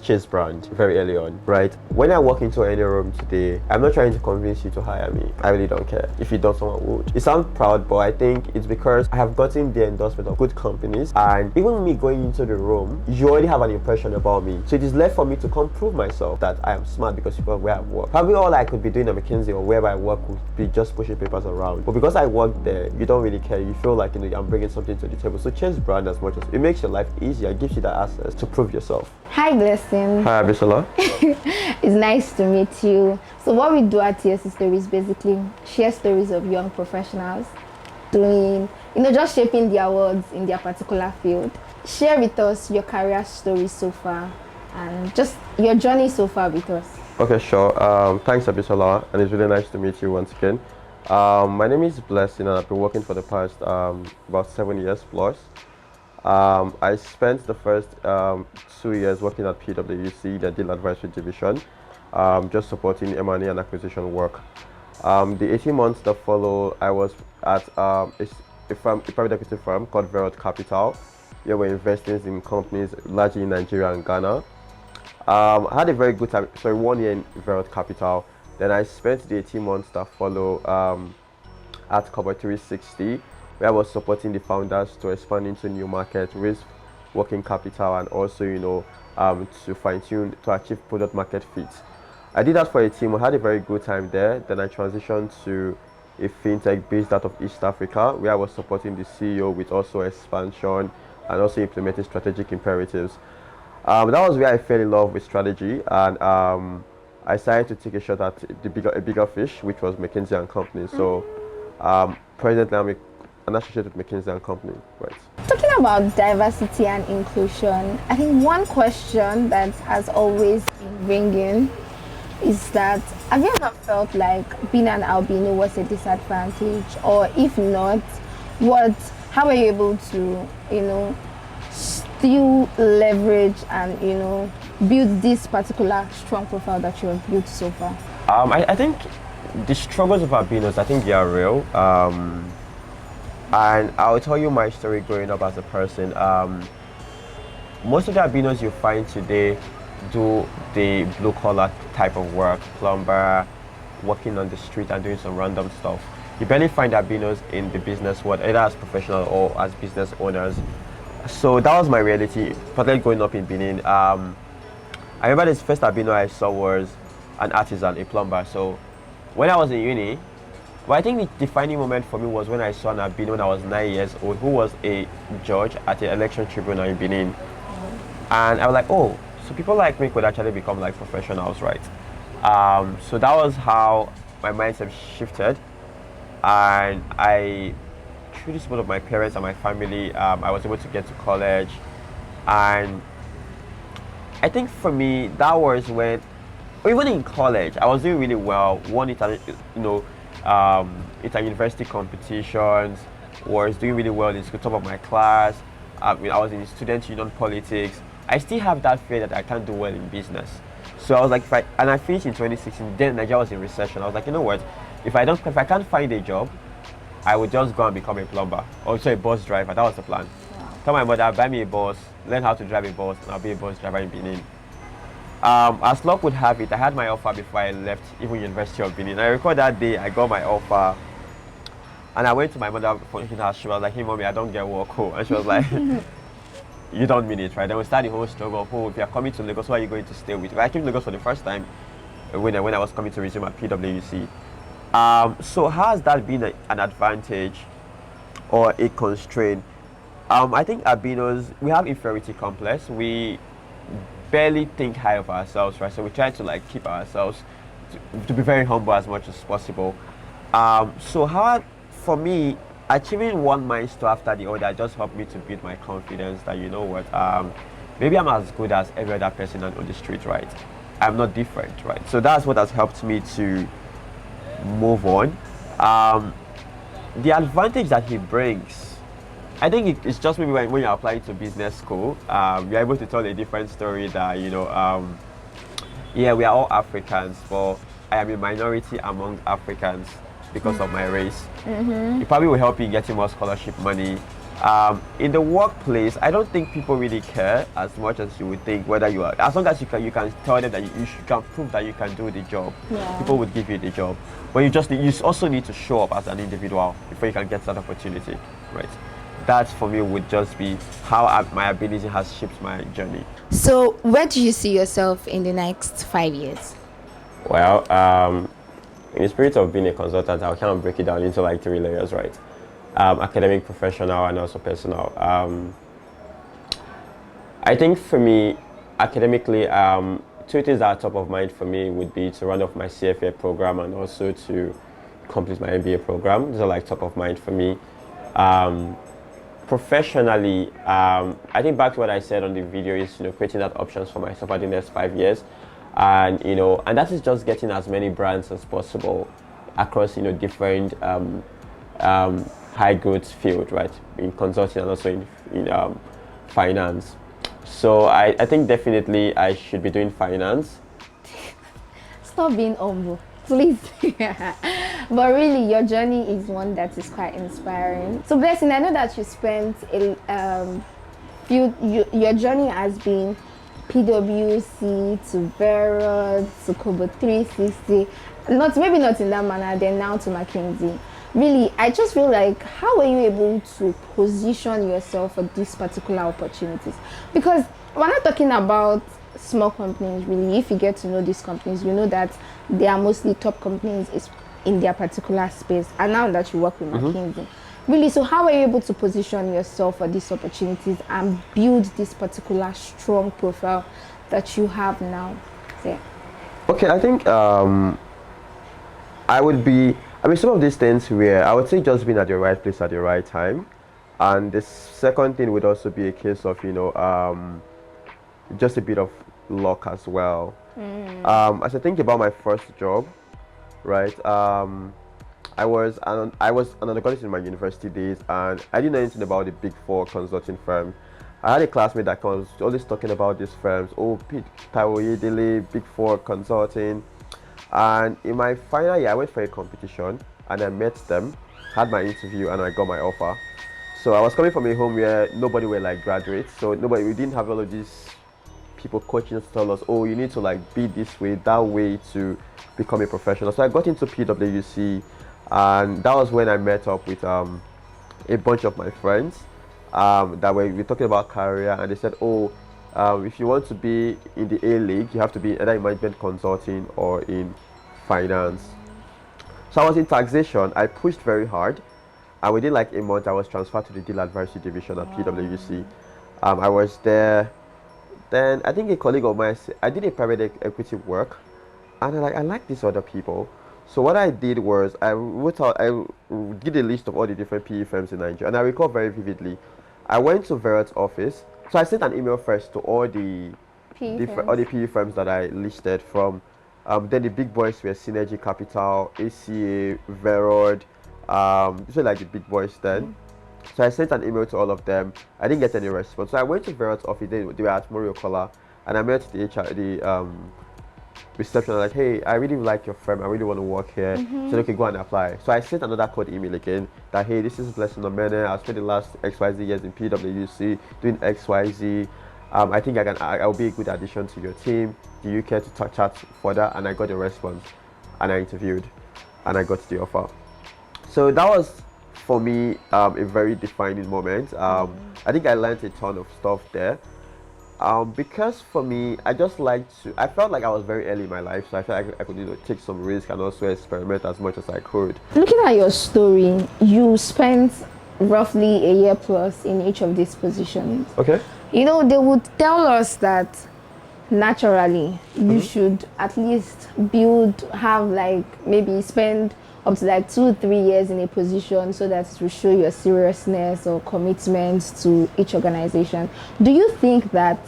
chase brand very early on, right? When I walk into any room today, I'm not trying to convince you to hire me. I really don't care. If you don't, someone would. It sounds proud, but I think it's because I have gotten the endorsement of good companies, and even me going into the room, you already have an impression about me. So it is left for me to come prove myself that I am smart because people where I work. Probably all I could be doing at McKinsey or wherever I work would be just pushing papers around. But because I work there, you don't really care. You feel like, I'm bringing something to the table. So chase brand as much as it makes your life easier. It gives you that access to prove yourself. Hi, Blessing. Hi, Abisola. It's nice to meet you. So what we do at TOC Stories basically share stories of young professionals doing, just shaping their worlds in their particular field. Share with us your career story so far and just your journey so far with us. Okay, sure. Thanks, Abisola, and it's really nice to meet you once again. My name is Blessing, and I've been working for the past about 7 years plus. I spent the first 2 years working at PwC, the Deal Advisory Division, just supporting M&A and acquisition work. The 18 months that follow, I was at a private equity firm called Verot Capital. Yeah, we're investing in companies largely in Nigeria and Ghana. I had a very good time, 1 year in Verot Capital. Then I spent the 18 months that follow at Corporate 360, where I was supporting the founders to expand into new markets, raise working capital, and also, to fine-tune to achieve product market fit. I did that for a team. I had a very good time there. Then I transitioned to a fintech based out of East Africa, where I was supporting the CEO with also expansion and also implementing strategic imperatives. That was where I fell in love with strategy, and I decided to take a shot at a bigger fish, which was McKinsey and Company. So presently I'm an associate with McKinsey and Company, right? Talking about diversity and inclusion, I think one question that has always been ringing is that, have you ever felt like being an albino was a disadvantage? Or if not, how are you able to, still leverage and, build this particular strong profile that you have built so far? I think the struggles of albinos, I think they are real. And I'll tell you my story growing up as a person. Most of the albinos you find today do the blue-collar type of work, plumber, working on the street and doing some random stuff. You barely find albinos in the business world, either as professional or as business owners. So that was my reality, particularly growing up in Benin. I remember this first albino I saw was an artisan, a plumber. So when I was in uni, I think the defining moment for me was when I saw an albino when I was 9 years old, who was a judge at the election tribunal in Benin. And I was like, oh, so people like me could actually become like professionals, right? So that was how my mindset shifted. And through the support of my parents and my family, I was able to get to college. And I think for me, that was when, even in college, I was doing really well. Won it, inter-university competitions, was doing really well in the top of my class. I was in student union politics. I still have that fear that I can't do well in business. So I was like, I finished in 2016. Then Nigeria was in recession. I was like, you know what? If I can't find a job, I would just go and become a plumber, also a bus driver. That was the plan. Wow. Tell my mother, buy me a bus, learn how to drive a bus, and I'll be a bus driver in Benin. As luck would have it, I had my offer before I left even University of Benin. I recall that day I got my offer, and I went to my mother for her. She was like, "Hey, mommy, I don't get work." And she was like, "You don't mean it, right?" Then we started the whole struggle of, "Oh, if you're coming to Lagos, who are you going to stay with?" I came to Lagos for the first time when I was coming to resume at PwC. So how has that been an advantage or a constraint? I think albinos, we have inferiority complex. We barely think high of ourselves, right? So we try to keep ourselves to be very humble as much as possible. So for me, achieving one milestone after the other just helped me to build my confidence that, you know what, maybe I'm as good as every other person on the street, right? I'm not different, right? So that's what has helped me to move on. The advantage that he brings, I think it's just maybe when you're applying to business school, you're able to tell a different story that, yeah, we are all Africans, but I am a minority among Africans because of my race. It probably will help you getting more scholarship money In the workplace, I don't think people really care as much as you would think whether you are, as long as you can tell them that you can prove that you can do the job. Yeah. People would give you the job. But you also need to show up as an individual before you can get that opportunity, right? That for me would just be how my ability has shaped my journey. So, where do you see yourself in the next 5 years? Well, in the spirit of being a consultant, I'll kind of break it down into like 3 layers, right? Academic, professional, and also personal. I think for me, academically, two things that are top of mind for me would be to run off my CFA program and also to complete my MBA program. These are like top of mind for me. Professionally, I think back to what I said on the video is, creating that options for myself for the next 5 years. And, and that is just getting as many brands as possible across, different high growth field, right? In consulting and also in finance. So I think definitely I should be doing finance. Stop being humble, please. But really, your journey is one that is quite inspiring. So, Blessing, I know that you spent your journey has been PwC to Vero to Kobo 360, maybe not in that manner, then now to McKinsey. Really, I just feel like, how were you able to position yourself for these particular opportunities? Because we're not talking about small companies, really. If you get to know these companies, you know that they are mostly top companies in their particular space. And now that you work with McKinsey, really, so how are you able to position yourself for these opportunities and build this particular strong profile that you have now? So, okay, I think some of these things were, I would say, just being at the right place at the right time. And the second thing would also be a case of, just a bit of luck as well. As I think about my first job, right, I was an undergraduate in my university days, and I didn't know anything about the big four consulting firms. I had a classmate that was always talking about these firms. Oh, Taiwo Yedele, Big Four Consulting. And in my final year, I went for a competition and I met them, had my interview, and I got my offer. So I was coming from a home where nobody were like graduates. So we didn't have all of these people coaching us to tell us, oh, you need to like be this way, that way to become a professional. So I got into PwC, and that was when I met up with a bunch of my friends that we were talking about career, and they said, oh, if you want to be in the A league, you have to be either in management consulting or in finance. So I was in taxation. I pushed very hard, and within like a month, I was transferred to the deal advisory division at PwC. I was there. Then I think a colleague of mine, I did a private equity work, and I like these other people. So what I did was I did a list of all the different PE firms in Nigeria, and I recall very vividly. I went to Verod's office. So I sent an email first to all the PE firms that I listed from. Then the big boys were Synergy Capital, ACA, Verod. These were like the big boys then. So I sent an email to all of them. I didn't get any response. So I went to Verod's office. They were at Moriokola, and I met the reception. Like, hey, I really like your firm. I really want to work here. So okay, go and apply. So I sent another code email again that, hey, this is Blessing Omene. I spent the last XYZ years in PwC doing XYZ. I think I'll be a good addition to your team. Do you care to chat further? And I got a response, and I interviewed, and I got the offer. So that was, for me, a very defining moment. I think I learned a ton of stuff there. Because for me, I felt like I was very early in my life, so I felt like I could take some risk and also experiment as much as I could. Looking at your story, you spent roughly a year plus in each of these positions. Okay. They would tell us that naturally you should at least maybe spend up to like 2-3 years in a position so that it will show your seriousness or commitment to each organization. Do you think that,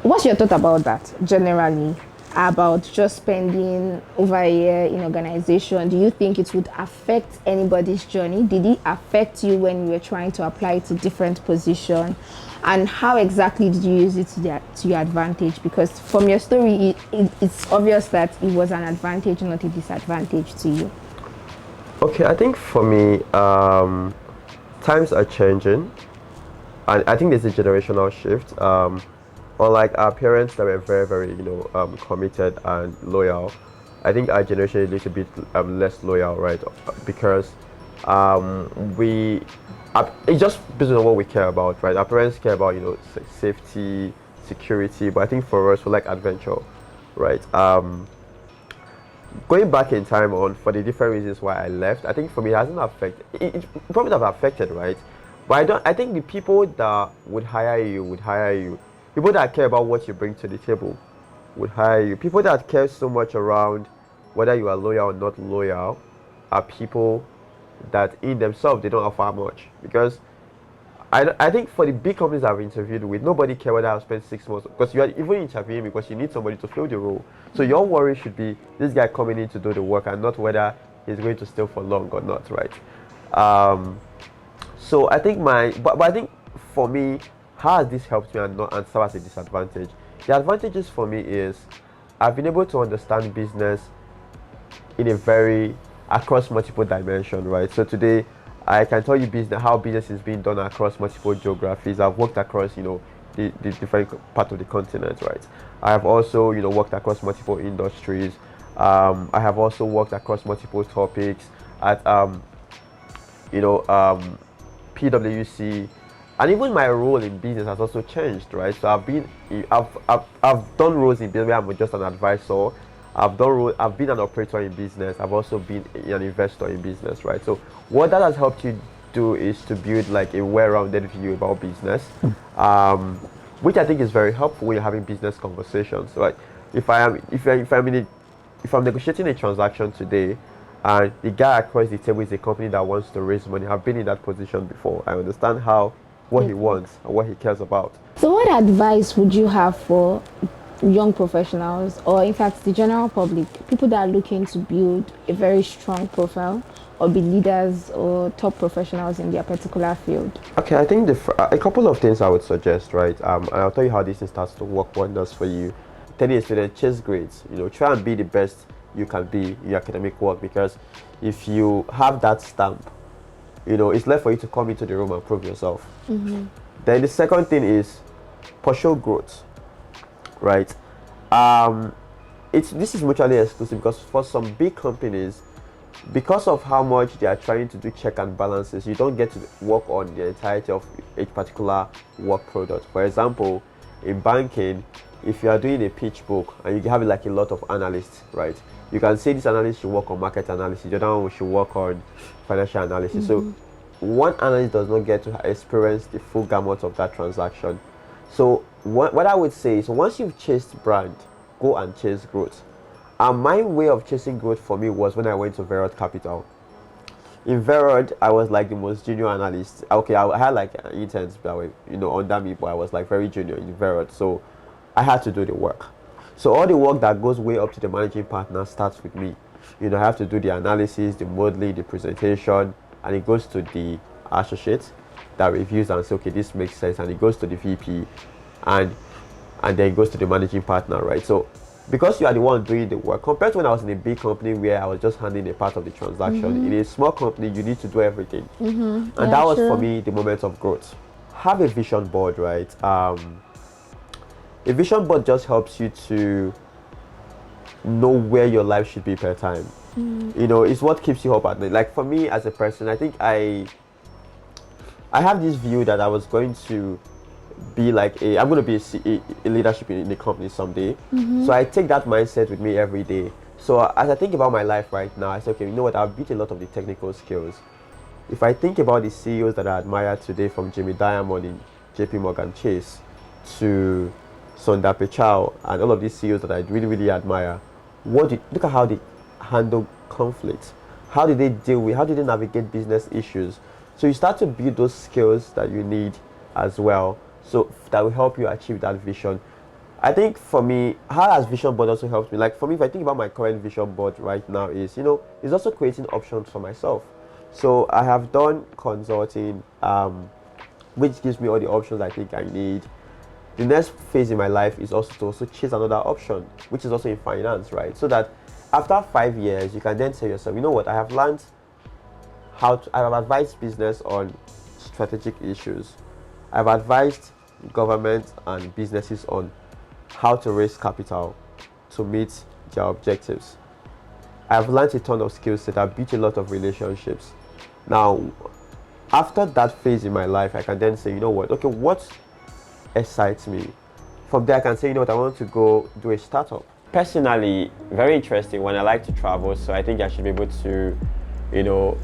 what's your thought about that generally, about just spending over a year in organization? Do you think it would affect anybody's journey? Did it affect you when you were trying to apply to different positions? And how exactly did you use it to your advantage? Because from your story, it's obvious that it was an advantage, not a disadvantage to you. Okay, I think for me, times are changing, and I think there's a generational shift. Unlike our parents that were very, very, committed and loyal, I think our generation is a little bit less loyal, right? Because we, it's just based on what we care about, right? Our parents care about, safety, security, but I think for us, we like adventure, right? Going back in time on for the different reasons why I left, I think for me it hasn't affected. It probably have affected, right? But I don't. I think the people that would hire you. People that care about what you bring to the table would hire you. People that care so much around whether you are loyal or not loyal are people that in themselves they don't offer much because I think for the big companies I've interviewed with, nobody care whether I've spent 6 months because you are even interviewing because you need somebody to fill the role. So your worry should be this guy coming in to do the work and not whether he's going to stay for long or not, right? So I think but I think for me, how has this helped me and serve as a disadvantage? The advantages for me is I've been able to understand business in a very across multiple dimensions, right? So today I can tell you how business is being done across multiple geographies. I've worked across, the different part of the continent, right? I have also, worked across multiple industries. I have also worked across multiple topics at, PwC, and even my role in business has also changed, right? So I've done roles in business where I'm just an advisor. I've been an operator in business. I've also been an investor in business, right? So what that has helped you do is to build like a well-rounded view about business, which I think is very helpful when you're having business conversations. So like if I'm negotiating a transaction today, and the guy across the table is a company that wants to raise money, I've been in that position before. I understand what he wants and what he cares about. So what advice would you have for young professionals, or in fact the general public, people that are looking to build a very strong profile or be leaders or top professionals in their particular field? Okay, I think a couple of things I would suggest, right? And I'll tell you how this thing starts to work wonders for you. Telling a student, chase grades. Try and be the best you can be in your academic work, because if you have that stamp, it's left for you to come into the room and prove yourself. Mm-hmm. Then the second thing is pursue growth, right? This is mutually exclusive because for some big companies, because of how much they are trying to do check and balances, you don't get to work on the entirety of a particular work product. For example, in banking, if you are doing a pitch book and you have like a lot of analysts, right? You can say this analyst should work on market analysis, the other one should work on financial analysis. Mm-hmm. So one analyst does not get to experience the full gamut of that transaction. So what I would say is, once you've chased brand, go and chase growth. And my way of chasing growth for me was when I went to Verod Capital. In Verod, I was like the most junior analyst. Okay, I had like interns that were, under me, but I was like very junior in Verod. So I had to do the work. So all the work that goes way up to the managing partner starts with me. I have to do the analysis, the modeling, the presentation, and it goes to the associate that reviews and says, okay, this makes sense, and it goes to the VP, and then it goes to the managing partner, right? So because you are the one doing the work, compared to when I was in a big company where I was just handling a part of the transaction, mm-hmm. In a small company, you need to do everything. Mm-hmm. And that was for me the moment of growth. Have a vision board, right? A vision board just helps you to know where your life should be per time. Mm. It's what keeps you up at night. Like for me as a person, I think I have this view that I was going to be like I'm going to be a leadership in the company someday. Mm-hmm. So I take that mindset with me every day. So as I think about my life right now, I say, okay, you know what? I've built a lot of the technical skills. If I think about the CEOs that I admire today, from Jamie Dimon in JP Morgan Chase to Sundar Pichai and all of these CEOs that I really, really admire, look at how they handle conflict. How did they navigate business issues? So you start to build those skills that you need as well, so that will help you achieve that vision. I think for me, how has vision board also helped me? Like for me, if I think about my current vision board right now, is it's also creating options for myself. So I have done consulting, which gives me all the options I think I need. The next phase in my life is also to also chase another option, which is also in finance, right? So that after 5 years, you can then say yourself, you know what, I have learned I have advised business on strategic issues. I've advised governments and businesses on how to raise capital to meet their objectives. I've learned a ton of skills that I've built a lot of relationships. Now, after that phase in my life, I can then say, you know what, okay, what excites me? From there, I can say, you know what, I want to go do a startup. Personally, very interesting when I like to travel, so I think I should be able to, you know,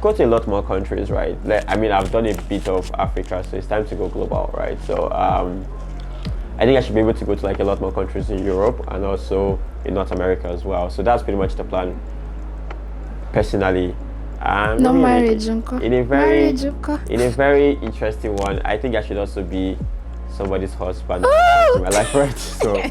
go to a lot more countries, right? I mean, I've done a bit of Africa, so it's time to go global, right? So I think I should be able to go to like a lot more countries in Europe and also in North America as well. So that's pretty much the plan, personally. No Maybe marriage, uncle. in a very Marriage, uncle. in a very interesting one, I think I should also be somebody's husband Ooh! in my life, right? So